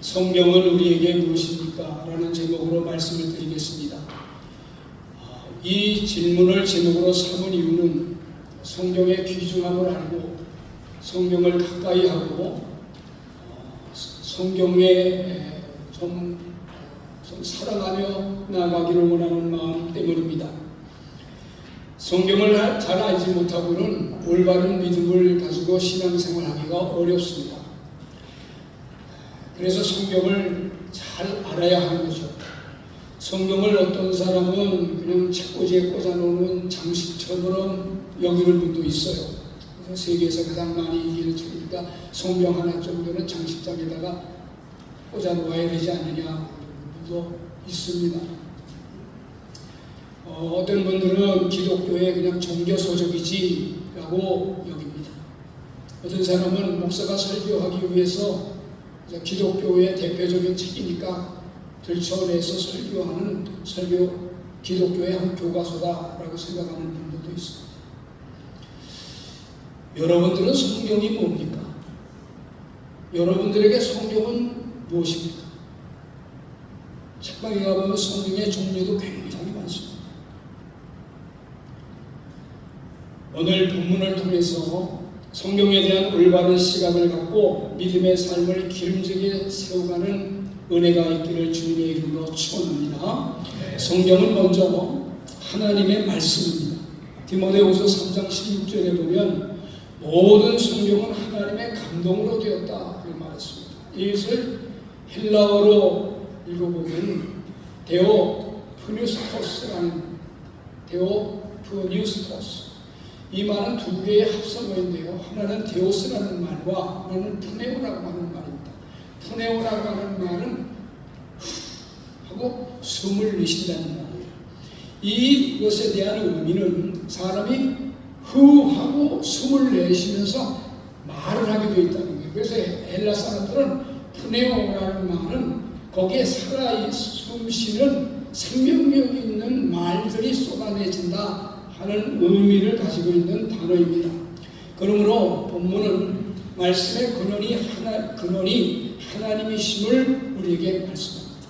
성경은 우리에게 무엇입니까? 라는 제목으로 말씀을 드리겠습니다. 이 질문을 제목으로 삼은 이유는 성경의 귀중함을 알고 성경을 가까이 하고 성경에 좀 사랑하며 나아가기를 원하는 마음 때문입니다. 성경을 잘 알지 못하고는 올바른 믿음을 가지고 신앙생활하기가 어렵습니다. 그래서 성경을 잘 알아야 하는 거죠. 성경을 어떤 사람은 그냥 책꽂이에 꽂아놓는 장식처럼 여기는 분도 있어요. 그래서 세계에서 가장 많이 이기는 책이니까 성경 하나 정도는 장식장에다가 꽂아놓아야 되지 않느냐 분도 있습니다. 어떤 분들은 기독교의 그냥 종교서적이지라고 여깁니다. 어떤 사람은 목사가 설교하기 위해서 기독교의 대표적인 책이니까 들춰내서 설교하는 기독교의 한 교과서다라고 생각하는 분들도 있습니다. 여러분들은 성경이 뭡니까? 여러분들에게 성경은 무엇입니까? 책방에 가보면 성경의 종류도 굉장히 많습니다. 오늘 본문을 통해서 성경에 대한 올바른 시각을 갖고 믿음의 삶을 기름지게 세워가는 은혜가 있기를 주님의 이름으로 축원합니다. 성경은 먼저 하나님의 말씀입니다. 디모데후서 3장 16절에 보면 모든 성경은 하나님의 감동으로 되었다 이렇게 말했습니다. 이것을 헬라어로 읽어보면 데오프뉴스토스 이 말은 두 개의 합성어인데요. 하나는 데오스라는 말과 하나는 푸네오라고 하는 말입니다. 푸네오라고 하는 말은 하고 숨을 내쉰다는 말이에요. 이것에 대한 의미는 사람이 하고 숨을 내쉬면서 말을 하게 되어 있다는 거예요. 그래서 헬라 사람들은 푸네오라는 말은 거기에 숨쉬는 생명력 있는 말들이 쏟아내진다 하는 의미를 가지고 있는 단어입니다. 그러므로 본문은 말씀의 근원이 하나님이심을 우리에게 말씀합니다.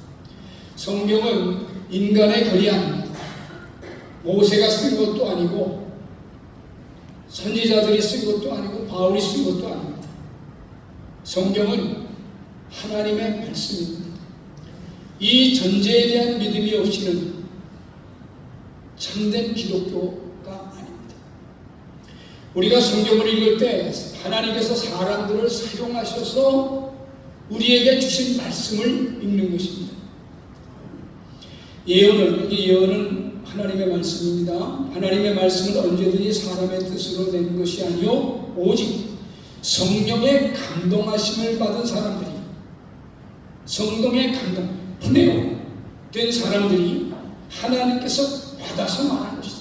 성경은 인간의 글이 아닙니다. 모세가 쓴 것도 아니고 선지자들이 쓴 것도 아니고 바울이 쓴 것도 아닙니다. 성경은 하나님의 말씀입니다. 이 전제에 대한 믿음이 없이는 참된 기독교가 아닙니다. 우리가 성경을 읽을 때 하나님께서 사람들을 사용하셔서 우리에게 주신 말씀을 읽는 것입니다. 예언은 하나님의 말씀입니다. 하나님의 말씀은 언제든지 사람의 뜻으로 낸 것이 아니요 오직 성령의 감동하심을 받은 사람들이 성령의 감동, 푸네오 된 사람들이 하나님께서 받아서 말하는 것이다.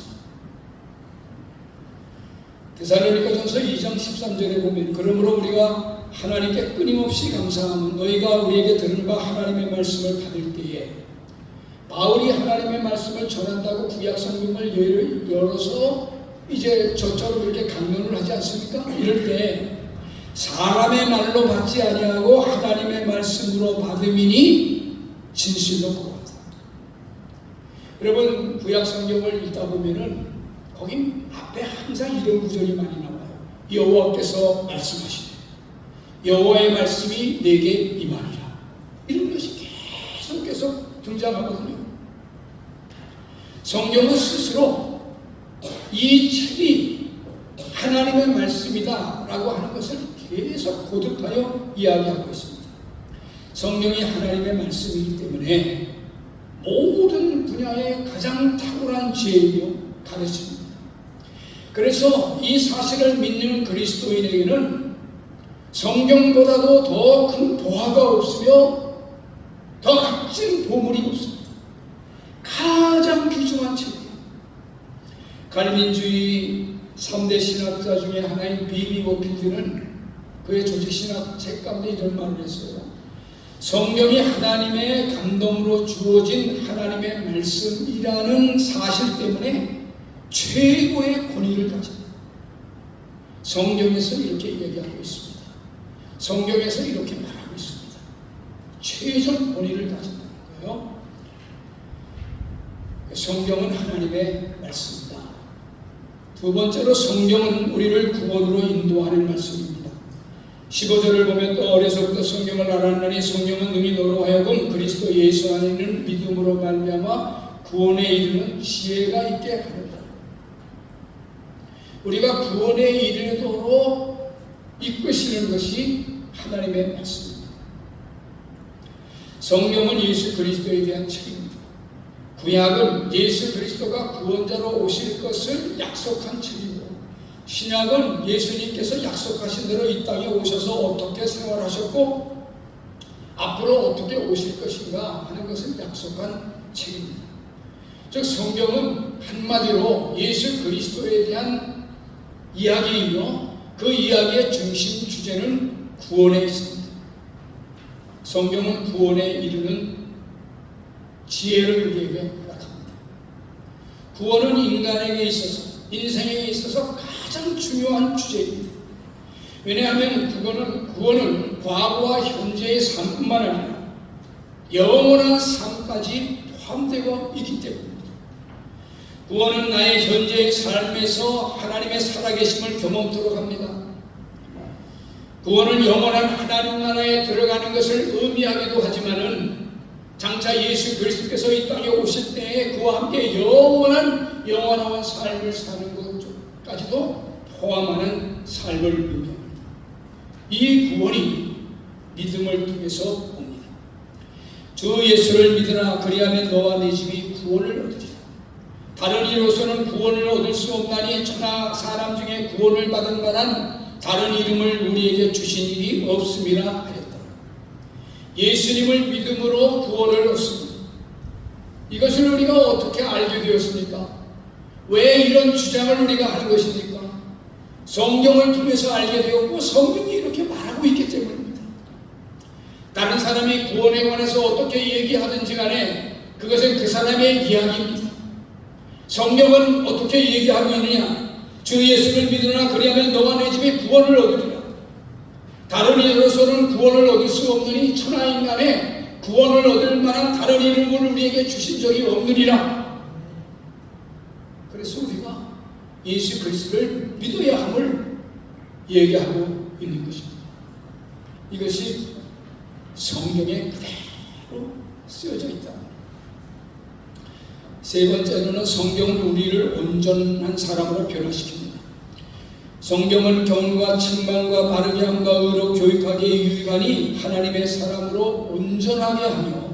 데살로니가전서 2장 13절에 보면 그러므로 우리가 하나님께 끊임없이 감사하면 너희가 우리에게 들은 바 하나님의 말씀을 받을 때에 바울이 하나님의 말씀을 전한다고 구약 성경을 열어서 이제 저처럼 이렇게 강론을 하지 않습니까? 이럴 때 사람의 말로 받지 아니하고 하나님의 말씀으로 받음이니 진실로 구원하다. 여러분 구약 성경을 읽다 보면은 거기 앞에 항상 이런 구절이 많이 나와요. 여호와께서 말씀하시되 여호와의 말씀이 내게 임하리라. 이런 것이 계속 등장하거든요. 성경은 스스로 이 책이 하나님의 말씀이다 라고 하는 것을 계속 거듭하여 이야기하고 있습니다. 성경이 하나님의 말씀이기 때문에 모든 분야의 가장 탁월한 지혜이며 가르침입니다. 그래서 이 사실을 믿는 그리스도인에게는 성경보다도 더 큰 보화가 없으며 더 값진 보물이 없습니다. 가장 귀중한 책이에요. 갈민주의 3대 신학자 중에 하나인 비비 워필드는 그의 조직신학 책 가운데 이런 말을 했어요. 성경이 하나님의 감동으로 주어진 하나님의 말씀이라는 사실 때문에 최고의 권위를 가집니다. 성경에서 이렇게 얘기하고 있습니다. 성경에서 이렇게 말하고 있습니다. 최종 권위를 가진다는 거예요. 성경은 하나님의 말씀입니다. 두 번째로 성경은 우리를 구원으로 인도하는 말씀입니다. 15절을 보면 또 어려서부터 성경을 알았나니 성경은 능히 너로 하여금 그리스도 예수 안에 있는 믿음으로 말미암아 구원에 이르는 지혜가 있게 하느니라. 우리가 구원에 이르도록 이끄시는 것이 하나님의 말씀입니다. 성경은 예수 그리스도에 대한 책입니다. 구약은 예수 그리스도가 구원자로 오실 것을 약속한 책이고, 신약은 예수님께서 약속하신 대로 이 땅에 오셔서 어떻게 생활하셨고 앞으로 어떻게 오실 것인가 하는 것을 약속한 책입니다. 즉 성경은 한마디로 예수 그리스도에 대한 이야기이며 그 이야기의 중심 주제는 구원에 있습니다. 성경은 구원에 이르는 지혜를 우리에게 허락합니다. 구원은 인간에게 있어서, 인생에 있어서 가장 중요한 주제입니다. 왜냐하면 구원은 과거와 현재의 삶뿐만 아니라 영원한 삶까지 포함되고 있기 때문입니다. 구원은 나의 현재의 삶에서 하나님의 살아계심을 경험토록 합니다. 구원은 영원한 하나님 나라에 들어가는 것을 의미하기도 하지만은 장차 예수 그리스도께서 이 땅에 오실 때에 그와 함께 영원한 삶을 사는 것까지도 포함하는 삶을 의미합니다. 이 구원이 믿음을 통해서 옵니다. 주 예수를 믿으라 그리하면 너와 네 집이 구원을 얻으리라. 다른 이로서는 구원을 얻을 수 없나니 천하 사람 중에 구원을 받을 만한 다른 이름을 우리에게 주신 일이 없음이라 하였다. 예수님을 믿음으로 구원을 얻습니다. 이것을 우리가 어떻게 알게 되었습니까? 왜 이런 주장을 우리가 하는 것입니까? 성경을 통해서 알게 되었고 성경이 이렇게 말하고 있기 때문입니다. 다른 사람이 구원에 관해서 어떻게 얘기하든지 간에 그것은 그 사람의 이야기입니다. 성경은 어떻게 얘기하고 있느냐? 주 예수를 믿으나 그리하면 너와 내 집에 구원을 얻으리라. 다른 이로서는 구원을 얻을 수 없느니 천하 인간에 구원을 얻을 만한 다른 이름을 우리에게 주신 적이 없느니라. 그래서 우리가 예수 그리스도를 믿어야 함을 얘기하고 있는 것입니다. 이것이 성경에 그대로 쓰여져 있다. 세 번째로는 성경은 우리를 온전한 사람으로 변화시킵니다. 성경은 경과 책망과 바르게 함과 의로 교육하기에 유익하니 하나님의 사람으로 온전하게 하며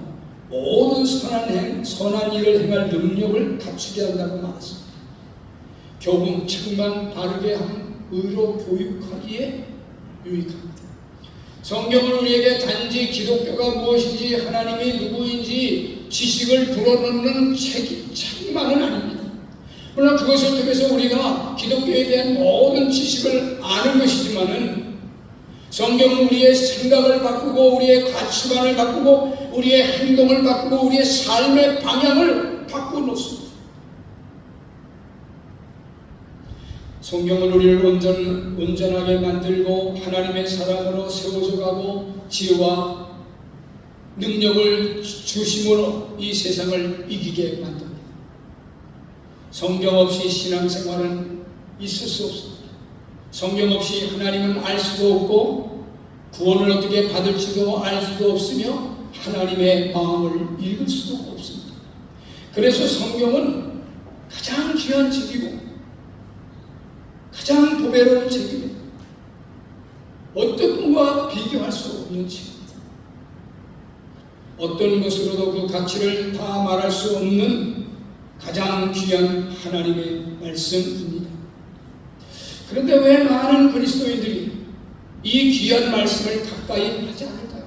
모든 선한 일을 행할 능력을 갖추게 한다고 말했습니다. 교훈, 책망, 바르게 함, 의로 교육하기에 유익합니다. 성경은 우리에게 단지 기독교가 무엇인지 하나님이 누구인지 지식을 불어넣는 책만은 아닙니다. 물론 그것을 통해서 우리가 기독교에 대한 모든 지식을 아는 것이지만은 성경은 우리의 생각을 바꾸고 우리의 가치관을 바꾸고 우리의 행동을 바꾸고 우리의 삶의 방향을 바꿔놓습니다. 성경은 우리를 온전하게 만들고 하나님의 사람으로 세워져 가고 지혜와 능력을 주심으로 이 세상을 이기게 만듭니다. 성경 없이 신앙생활은 있을 수 없습니다. 성경 없이 하나님은 알 수도 없고 구원을 어떻게 받을지도 알 수도 없으며 하나님의 마음을 읽을 수도 없습니다. 그래서 성경은 가장 귀한 책이고 가장 보배로운 책입니다. 어떤 것과 비교할 수 없는 책입니다. 어떤 것으로도 그 가치를 다 말할 수 없는 가장 귀한 하나님의 말씀입니다. 그런데 왜 많은 그리스도인들이 이 귀한 말씀을 가까이 하지 않을까요?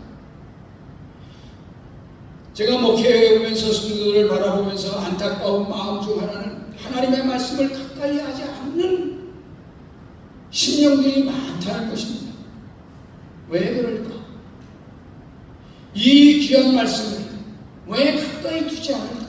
제가 목회에 오면서 성도들을 바라보면서 안타까운 마음 중 하나는 하나님의 말씀을 가까이 하지 않는 심령들이 많다는 것입니다. 왜 그럴까? 이 귀한 말씀을 왜 가까이 두지 않을까?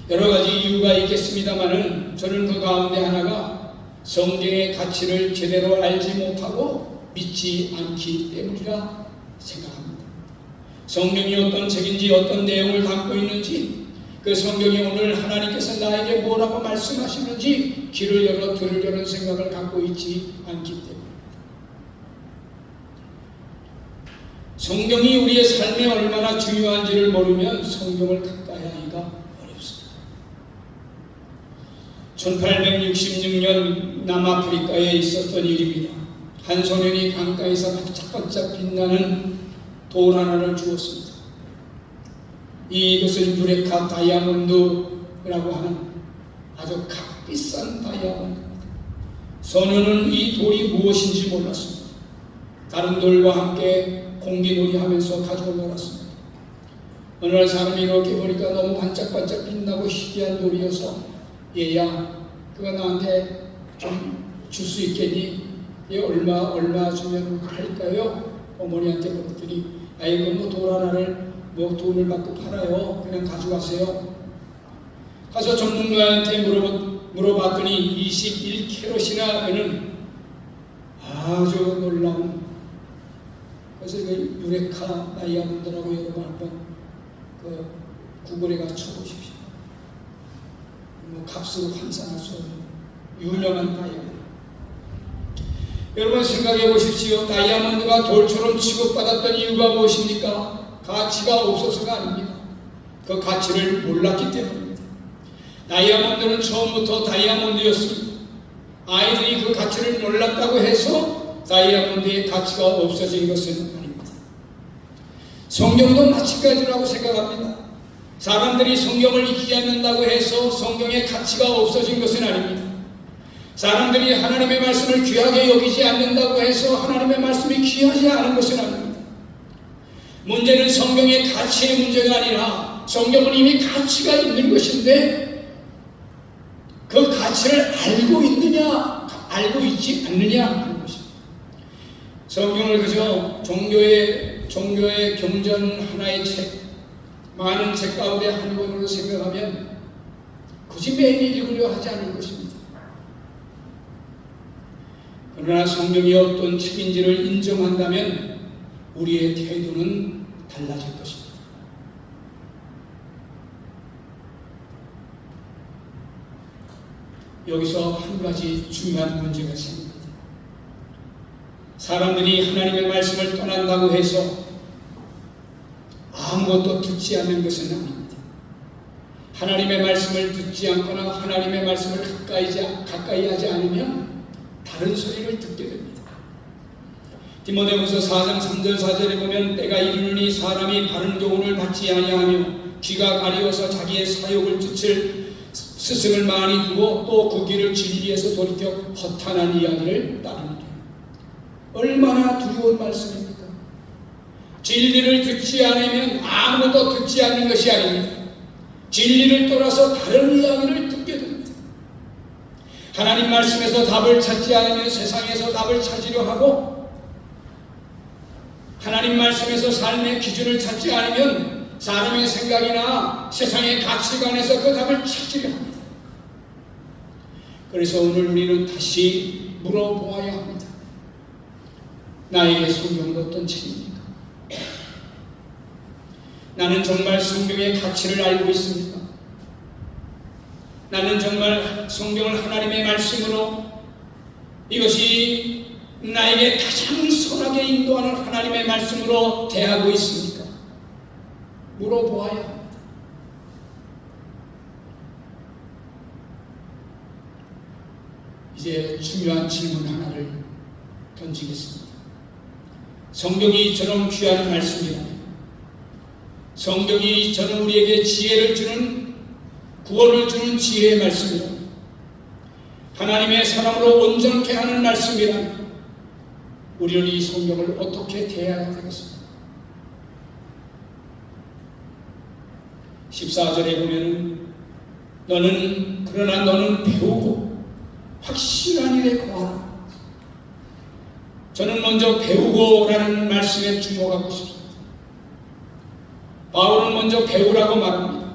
여러 가지 이유가 있겠습니다만은 저는 그 가운데 하나가 성경의 가치를 제대로 알지 못하고 믿지 않기 때문이라 생각합니다. 성경이 어떤 책인지 어떤 내용을 담고 있는지 그 성경이 오늘 하나님께서 나에게 뭐라고 말씀하시는지 귀를 열어 들으려는 생각을 갖고 있지 않기 때문입니다. 성경이 우리의 삶에 얼마나 중요한지를 모르면 성경을 가까이 하기가 어렵습니다. 1866년 남아프리카에 있었던 일입니다. 한 소년이 강가에서 반짝반짝 빛나는 돌 하나를 주었습니다. 이것은 유레카 다이아몬드라고 하는 아주 값비싼 다이아몬드입니다. 소년은 이 돌이 무엇인지 몰랐습니다. 다른 돌과 함께 공기놀이 하면서 가지고 놀았습니다. 어느 날 사람이 이렇게 보니까 너무 반짝반짝 빛나고 희귀한 돌이어서 얘야 그거 나한테 좀 줄 수 있겠니? 얘 얼마 주면 할까요? 어머니한테 물었더니 아이고 뭐 돌 하나를 뭐 돈을 받고 팔아요. 그냥 가져가세요. 가서 전문가한테 물어봤더니 21캐럿이나 되는 아주 놀라운 그래서 그 유레카 다이아몬드라고 여러분 한번 그 구글에 가 쳐보십시오. 뭐 값으로 환산할 수 없는 유명한 다이아몬드. 여러분 생각해 보십시오. 다이아몬드가 돌처럼 취급받았던 이유가 무엇입니까? 가치가 없어서가 아닙니다. 그 가치를 몰랐기 때문입니다. 다이아몬드는 처음부터 다이아몬드였습니다. 아이들이 그 가치를 몰랐다고 해서 다이아몬드의 가치가 없어진 것은 아닙니다. 성경도 마찬가지라고 생각합니다. 사람들이 성경을 읽지 않는다고 해서 성경의 가치가 없어진 것은 아닙니다. 사람들이 하나님의 말씀을 귀하게 여기지 않는다고 해서 하나님의 말씀이 귀하지 않은 것은 아닙니다. 문제는 성경의 가치의 문제가 아니라 성경은 이미 가치가 있는 것인데 그 가치를 알고 있느냐 알고 있지 않느냐 하는 것입니다. 성경을 그저 종교의 경전 하나의 책, 많은 책 가운데 한 권으로 생각하면 굳이 매일 읽으려 하지 않을 것입니다. 그러나 성경이 어떤 책인지를 인정한다면 우리의 태도는 달라질 것입니다. 여기서 한 가지 중요한 문제가 생깁니다. 사람들이 하나님의 말씀을 떠난다고 해서 아무것도 듣지 않는 것은 아닙니다. 하나님의 말씀을 듣지 않거나 하나님의 말씀을 가까이 하지 않으면 다른 소리를 듣게 됩니다. 디모데후서 4장 3절 4절에 보면 때가 이르노니 사람이 바른 교훈을 받지 아니하며 귀가 가리워서 자기의 사욕을 쫓을 스승을 많이 두고 또 그 길을 진리에서 돌이켜 허탄한 이야기를 따르느니라. 얼마나 두려운 말씀입니까? 진리를 듣지 않으면 아무것도 듣지 않는 것이 아닙니다. 진리를 떠나서 다른 이야기를 듣게 됩니다. 하나님 말씀에서 답을 찾지 않으면 세상에서 답을 찾으려 하고 하나님 말씀에서 삶의 기준을 찾지 않으면 사람의 생각이나 세상의 가치관에서 그 답을 찾으려 합니다. 그래서 오늘 우리는 다시 물어보아야 합니다. 나에게 성경은 어떤 책입니까? 나는 정말 성경의 가치를 알고 있습니까? 나는 정말 성경을 하나님의 말씀으로 이것이 나에게 가장 선하게 인도하는 하나님의 말씀으로 대하고 있습니까? 물어보아야 합니다. 이제 중요한 질문 하나를 던지겠습니다. 성경이 이처럼 귀한 말씀이라면, 성경이 저는 우리에게 지혜를 주는, 구원을 주는 지혜의 말씀이라면, 하나님의 사람으로 온전케 하는 말씀이라면 우리는 이 성경을 어떻게 대해야 되겠습니까? 14절에 보면 그러나 너는 배우고 확실한 일에 거하라. 저는 먼저 배우고라는 말씀에 주목하고 싶습니다. 바울은 먼저 배우라고 말합니다.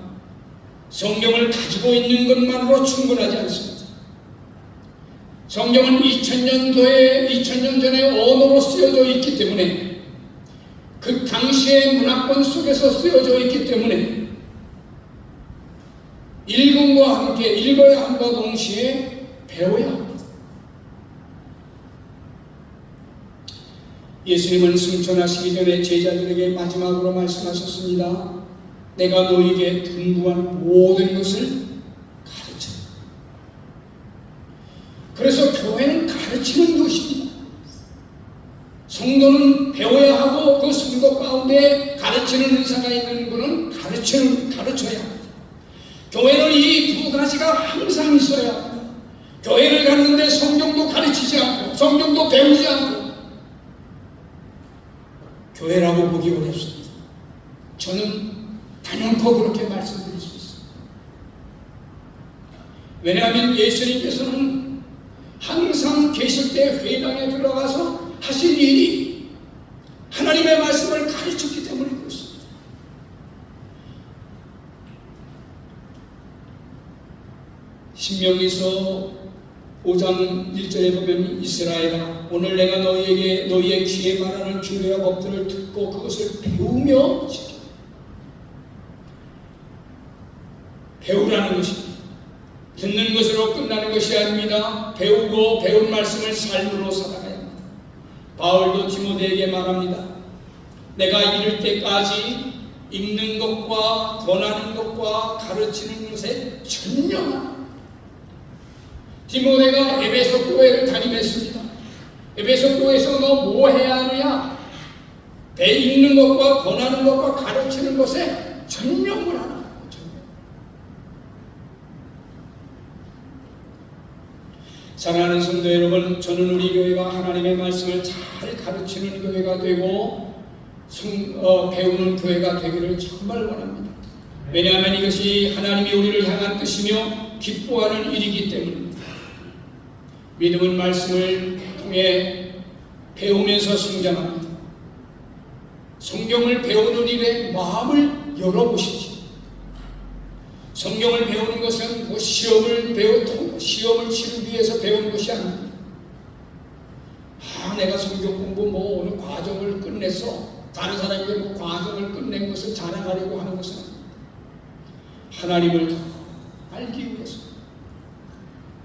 성경을 가지고 있는 것만으로 충분하지 않습니다. 성경은 2000년 전에 언어로 쓰여져 있기 때문에 그 당시의 문화권 속에서 쓰여져 있기 때문에 읽음과 함께 읽어야 함과 동시에 배워야 합니다. 예수님은 승천하시기 전에 제자들에게 마지막으로 말씀하셨습니다. 내가 너희에게 분부한 모든 것을 가르쳐. 그래서 교회는 가르치는 것입니다. 성도는 배워야 하고 그 성도 가운데 가르치는 은사가 있는 분은 가르쳐야 합니다. 교회는 이 두 가지가 항상 있어야 합니다. 교회를 갔는데 성경도 가르치지 않고 성경도 배우지 않고 교회라고 보기 어렵습니다. 저는 단연코 그렇게 말씀드릴 수 있습니다. 왜냐하면 예수님께서는 항상 계실 때 회당에 들어가서 하신 일이 하나님의 말씀을 가르쳤기 때문에 그렇습니다. 신명기서 5장 1절에 보면 이스라엘아 오늘 내가 너희에게 너희의 귀에 말하는 규례와 법들을 듣고 그것을 배우며 지켜. 배우라는 것입니다. 듣는 것으로 끝나는 것이 아닙니다. 배우고 배운 말씀을 삶으로 살아가야 합니다. 바울도 디모데에게 말합니다. 내가 이를 때까지 읽는 것과 권하는 것과 가르치는 것에 전념하라. 디모데가 에베소 교회를 다니면습니다. 에베소 교회에서 너 뭐 해야 하느냐? 읽는 것과 권하는 것과 가르치는 것에 전념을 하라. 사랑하는 성도 여러분, 저는 우리 교회가 하나님의 말씀을 잘 가르치는 교회가 되고 배우는 교회가 되기를 정말 원합니다. 왜냐하면 이것이 하나님이 우리를 향한 뜻이며 기뻐하는 일이기 때문입니다. 믿음은 말씀을 통해 배우면서 성장합니다. 성경을 배우는 일에 마음을 열어보십시오. 성경을 배우는 것은 뭐 시험을 치르기 위해서 배우는 것이 아닙니다. 내가 성경 공부 뭐 어느 과정을 끝내서 다른 사람에게 뭐 과정을 끝낸 것을 자랑하려고 하는 것은 아닙니다. 하나님을 더 알기 위해서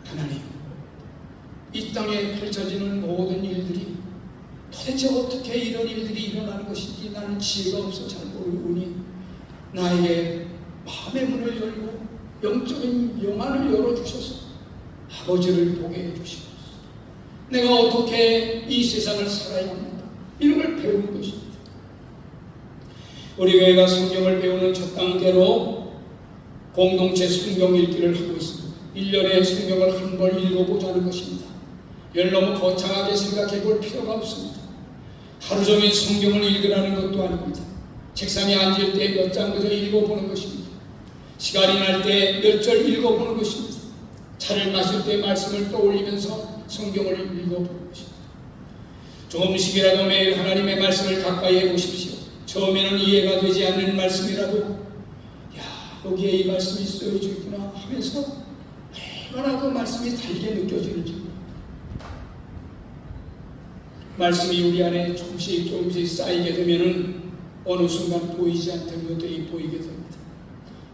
하나님 이 땅에 펼쳐지는 모든 일들이 도대체 어떻게 이런 일들이 일어나는 것인지 나는 지혜가 없어 잘 모르니 나에게 마음의 문을 열고 영적인 영안을 열어주셔서 아버지를 보게 해주시옵소서. 내가 어떻게 이 세상을 살아야 합니까? 이런 걸 배우는 것입니다. 우리 교회가 성경을 배우는 첫 단계로 공동체 성경 읽기를 하고 있습니다. 1년에 성경을 한 번 읽어보자는 것입니다. 이걸 너무 거창하게 생각해 볼 필요가 없습니다. 하루 종일 성경을 읽으라는 것도 아닙니다. 책상에 앉을 때 몇 장 그저 읽어보는 것입니다. 시간이 날 때 몇 절 읽어보는 것입니다. 차를 마실 때 말씀을 떠올리면서 성경을 읽어보는 것입니다. 조금씩이라도 매일 하나님의 말씀을 가까이 해보십시오. 처음에는 이해가 되지 않는 말씀이라도 여기에 이 말씀이 쓰여져 있구나 하면서 얼마나 그 말씀이 달게 느껴지는지 말씀이 우리 안에 조금씩 쌓이게 되면은 어느 순간 보이지 않던 것들이 보이게 됩니다.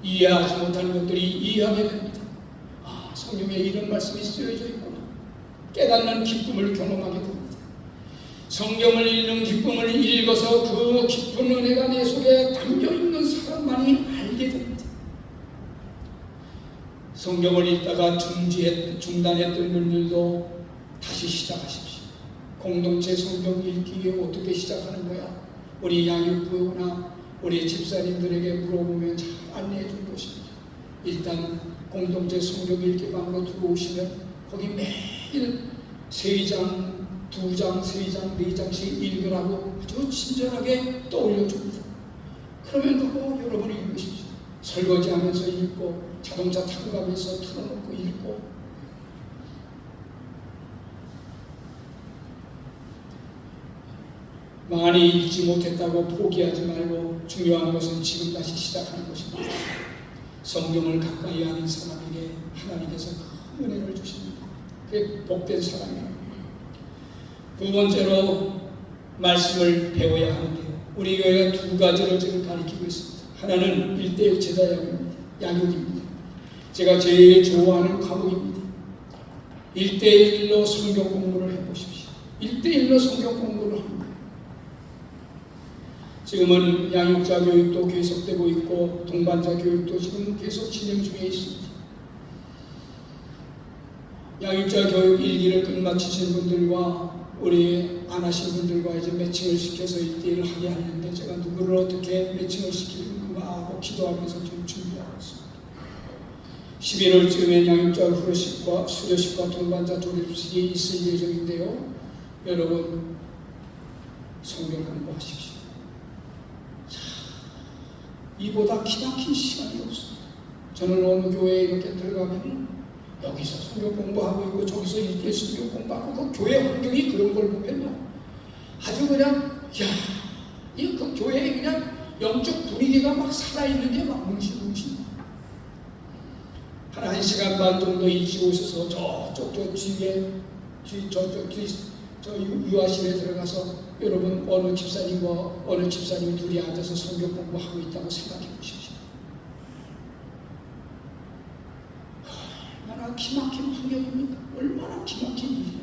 이해하지 못하는 것들이 이해하게 됩니다. 성경에 이런 말씀이 쓰여져 있구나. 깨닫는 기쁨을 경험하게 됩니다. 성경을 읽는 기쁨을 읽어서 그 깊은 은혜가 내 속에 담겨있는 사람만이 알게 됩니다. 성경을 읽다가 중단했던 분들도 다시 시작하십시오. 공동체 성경 읽기에 어떻게 시작하는 거야? 우리 양육부나 우리 집사님들에게 물어보면 잘 안내해 줄 것입니다. 일단 공동체 성경 읽기방으로 들어오시면 거기 매일 3장, 2장, 3장, 4장씩 읽으라고 아주 친절하게 떠올려줍니다. 그러면 그거 여러분이 읽으십시오. 설거지하면서 읽고 자동차 타고 가면서 틀어놓고 읽고 많이 읽지 못했다고 포기하지 말고 중요한 것은 지금 다시 시작하는 것입니다. 성경을 가까이 하는 사람에게 하나님께서 큰 은혜를 주십니다. 그게 복된 사람이에요. 두 번째로 말씀을 배워야 하는데요. 우리 교회가 두 가지를 지금 가리키고 있습니다. 하나는 1대1 제자 양육입니다. 제가 제일 좋아하는 과목입니다. 1대1로 성경 공부를 해보십시오. 1대1로 성경 공부를 합니다. 지금은 양육자 교육도 계속되고 있고 동반자 교육도 지금 계속 진행 중에 있습니다. 양육자 교육 1기를 끝마치신 분들과 우리 안 하신 분들과 이제 매칭을 시켜서 1대1을 하게 하는데 제가 누구를 어떻게 매칭을 시키는가 하고 기도하면서 좀 준비하고 있습니다. 11월쯤에 양육자 후료식과 수료식과 동반자 조립식이 있을 예정인데요. 여러분 성경 공부하십시오. 이보다 기막힌 시간이 없습니다. 저는 어느 교회에 이렇게 들어가면 여기서 성경 공부하고 있고 저기서 이렇게 성경 공부하고 그 교회 환경이 그런 걸 보면요 아주 그냥 이 그 교회에 그냥 영적 분위기가 막 살아있는 게 막 뭉실뭉실 한 1시간 반 정도 일찍 오셔서 저쪽 저 유아실에 들어가서 여러분 어느 집사님과 어느 집사님 둘이 앉아서 성경 공부하고 있다고 생각해 보십시오. 얼마나 기막힌 환경입니까? 얼마나 기막힌 일이야.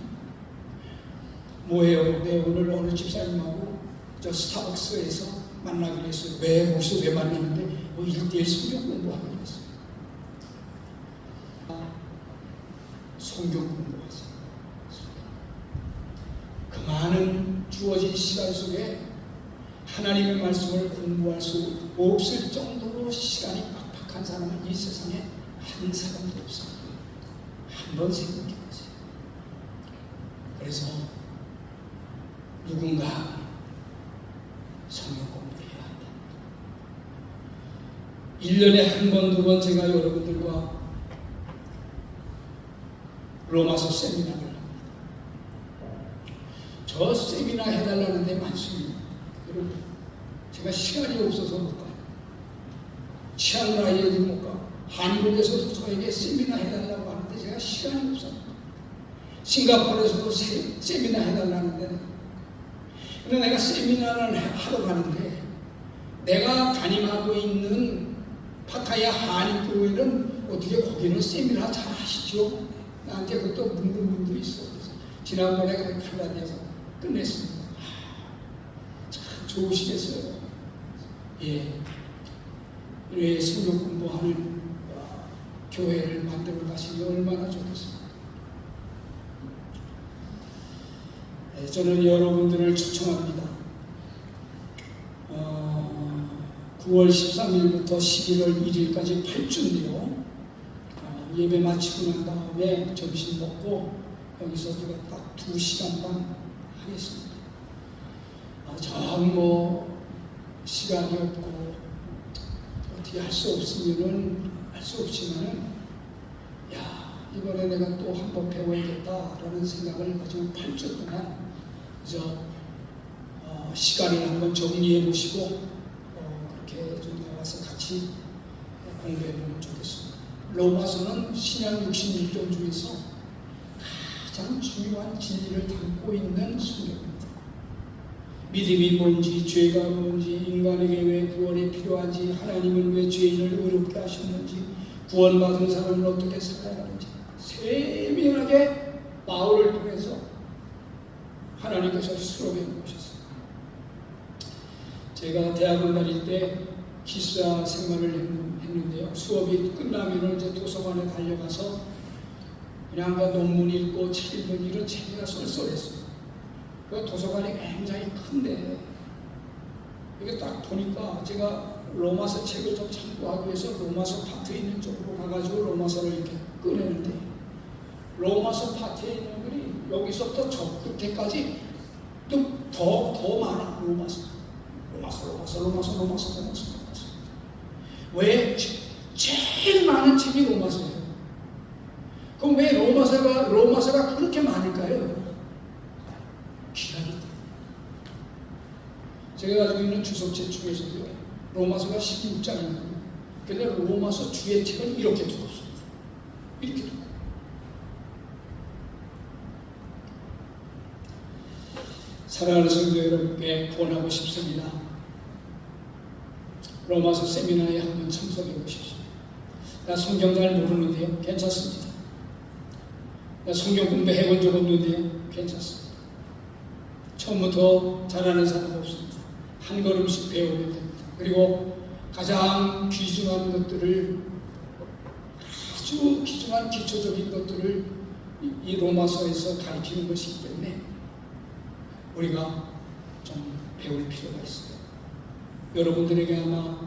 뭐예요? 네, 오늘 어느 집사님하고 저 스타벅스에서 만나기로 했어요. 왜 거기서 왜 만나는데 1대1 성경 공부하기로 했어요. 성경 공부하세요. 그 많은 주어진 시간 속에 하나님의 말씀을 공부할 수 없을 정도로 시간이 빡빡한 사람은 이 세상에 한 사람도 없어요. 한번 생각해 보세요. 그래서 누군가 성경 공부를 해야 한다. 1년에 한 번, 두 번 제가 여러분들과 로마서 세미나를 합니다. 저 세미나 해달라는 데 많습니다. 여러분, 제가 시간이 없어서 못 가요. 치앙라이에도 못 가고 한국에서도 저에게 세미나 해달라고 하는데 제가 시간이 없어요. 싱가포르에서도 세미나 해달라는데 근데 내가 세미나를 하러 가는데 내가 담임하고 있는 파타야 한인교회는 어떻게 거기는 세미나 잘 하시죠? 나한테 그것도 묻는 분들이 있어. 그래서 지난번에 그 칼라디아에서 끝냈습니다. 참 좋으시겠어요. 예, 이렇게 성경 공부하는 교회를 만들어 가시니 얼마나 좋겠습니까? 네, 저는 여러분들을 초청합니다. 9월 13일부터 11월 1일까지 8주인데요. 예배 마치고 난 다음에 점심 먹고 여기서 제가 딱 2시간 반 하겠습니다. 정 시간이 없고 어떻게 할 수 없으면은 할 수 없지만은 이번에 내가 또 한 번 배워야겠다라는 생각을 가지고 8주 동안 시간을 한번 정리해 보시고 그렇게 좀 나와서 같이 공부해 보면 좋겠습니다. 로마서는 신약 66종 중에서 가장 중요한 진리를 담고 있는 성경입니다. 믿음이 뭔지, 죄가 뭔지, 인간에게 왜 구원이 필요한지, 하나님은 왜 죄인을 의롭게 하셨는지, 구원받은 사람은 어떻게 살아야 하는지 세밀하게 바울을 통해서 하나님께서 수록해 놓으셨어요. 제가 대학을 다닐 때 기사 생활을 했는데요. 수업이 끝나면 이제 도서관에 달려가서 그냥 논문 읽고 책 읽는 일은 재미가 쏠쏠했어요. 그 도서관이 굉장히 큰데 이게 딱 보니까 제가 로마서 책을 좀 참고하기 위해서 로마서 파트에 있는 쪽으로 가가지고 로마서를 이렇게 꺼내는데 로마서 파트에 있는 글이 여기서부터 저 끝에까지 또 더 많아. 로마서. 왜? 제일 많은 책이 로마서예요. 그럼 왜 로마서가 그렇게 많을까요? 기간이 있다. 제가 가지고 있는 주석책 중에서도 로마서가 16장이거든요. 근데 로마서 주의 책은 이렇게 두껍습니다. 이렇게 두껍습니다. 사랑하는 성도 여러분께 권하고 싶습니다. 로마서 세미나에 한번 참석해 보십시오. 나 성경 잘 모르는데요. 괜찮습니다. 나 성경 공부해 본 적 없는데요. 괜찮습니다. 처음부터 잘하는 사람 없습니다. 한 걸음씩 배우면 됩니다. 그리고 가장 귀중한 것들을, 아주 귀중한 기초적인 것들을 이 로마서에서 가르치는 것이기 때문에 우리가 좀 배울 필요가 있어요. 여러분들에게 아마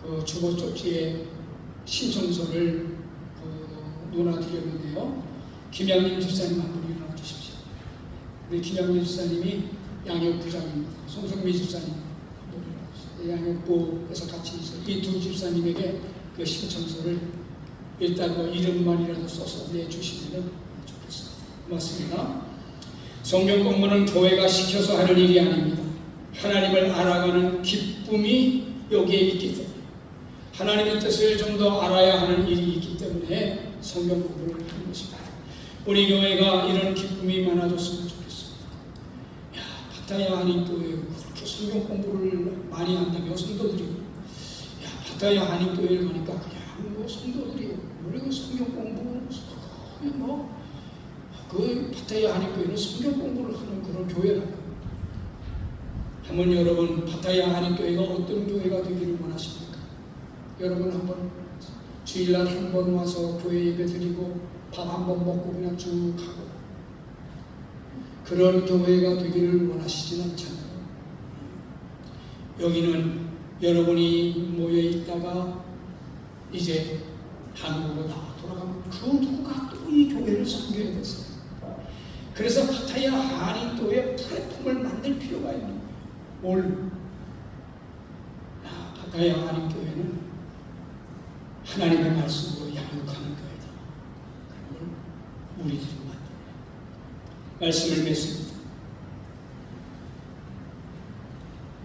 그 주보 쪽지에 신청서를 논하드렸는데요. 김양림 집사님 한 분 일어나 주십시오. 우리 김양림 집사님이 양육부장입니다. 송성미 집사님 양육부에서 같이 있어요. 이 두 집사님에게 그 신청서를 일단 뭐 이름만이라도 써서 내주시면 좋겠습니다. 고맙습니다. 성경 공부는 교회가 시켜서 하는 일이 아닙니다. 하나님을 알아가는 기쁨이 여기에 있기 때문에, 하나님의 뜻을 좀 더 알아야 하는 일이 있기 때문에 성경 공부를 하는 것입니다. 우리 교회가 이런 기쁨이 많아졌으면 좋겠습니다. 야, 파타야 한인교회 그렇게 성경 공부를 많이 한다며 성도들이, 야, 파타야 한인교회를 가니까 그냥 뭐 성도들이 우리가 성경 공부 그 파타야 한인교회는 성경 공부를 하는 그런 교회라고요. 한번 여러분, 파타야 한인교회가 어떤 교회가 되기를 원하십니까? 여러분 한번 주일날 한 번 와서 교회 예배 드리고 밥 한 번 먹고 그냥 쭉 가고 그런 교회가 되기를 원하시지는 않잖아요. 여기는 여러분이 모여 있다가 이제 한국으로 돌아가면 그 누가 또 이 교회를 섬겨야 됐어요. 그래서 파타야 한인교회 플랫폼을 만들 필요가 있는 거예요. 뭘? 파타야 한인교회는 하나님의 말씀으로 양육하는 교회다. 그걸 우리들이 만들어요. 말씀을 맺습니다.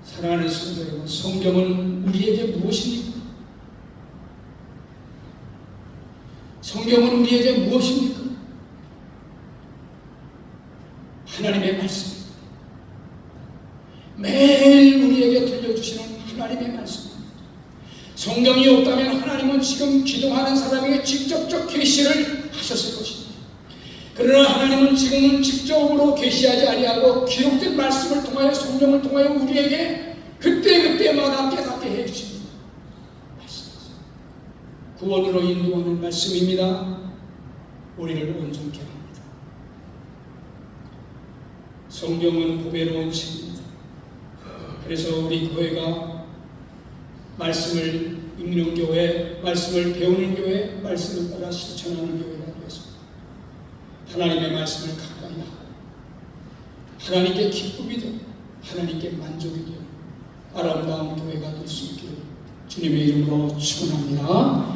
사랑하는 성도 여러분, 성경은 우리에게 무엇입니까? 성경은 우리에게 무엇입니까? 하나님의 말씀입니다. 매일 우리에게 들려주시는 하나님의 말씀입니다. 성경이 없다면 하나님은 지금 기도하는 사람에게 직접적 계시를 하셨을 것입니다. 그러나 하나님은 지금은 직접으로 계시하지 아니하고 기록된 말씀을 통하여, 성경을 통하여 우리에게 그때그때마다 깨닫게 해주십니다. 구원으로 인도하는 말씀입니다. 우리를 온전케 합니다. 성경은 보배로운 책입니다. 그래서 우리 교회가 말씀을 읽는 교회, 말씀을 배우는 교회, 말씀을 따라 실천하는 교회가 되었습니다. 하나님의 말씀을 가까이 하고 하나님께 기쁨이 되고 하나님께 만족이 되고 아름다운 교회가 될 수 있기를 주님의 이름으로 축원합니다.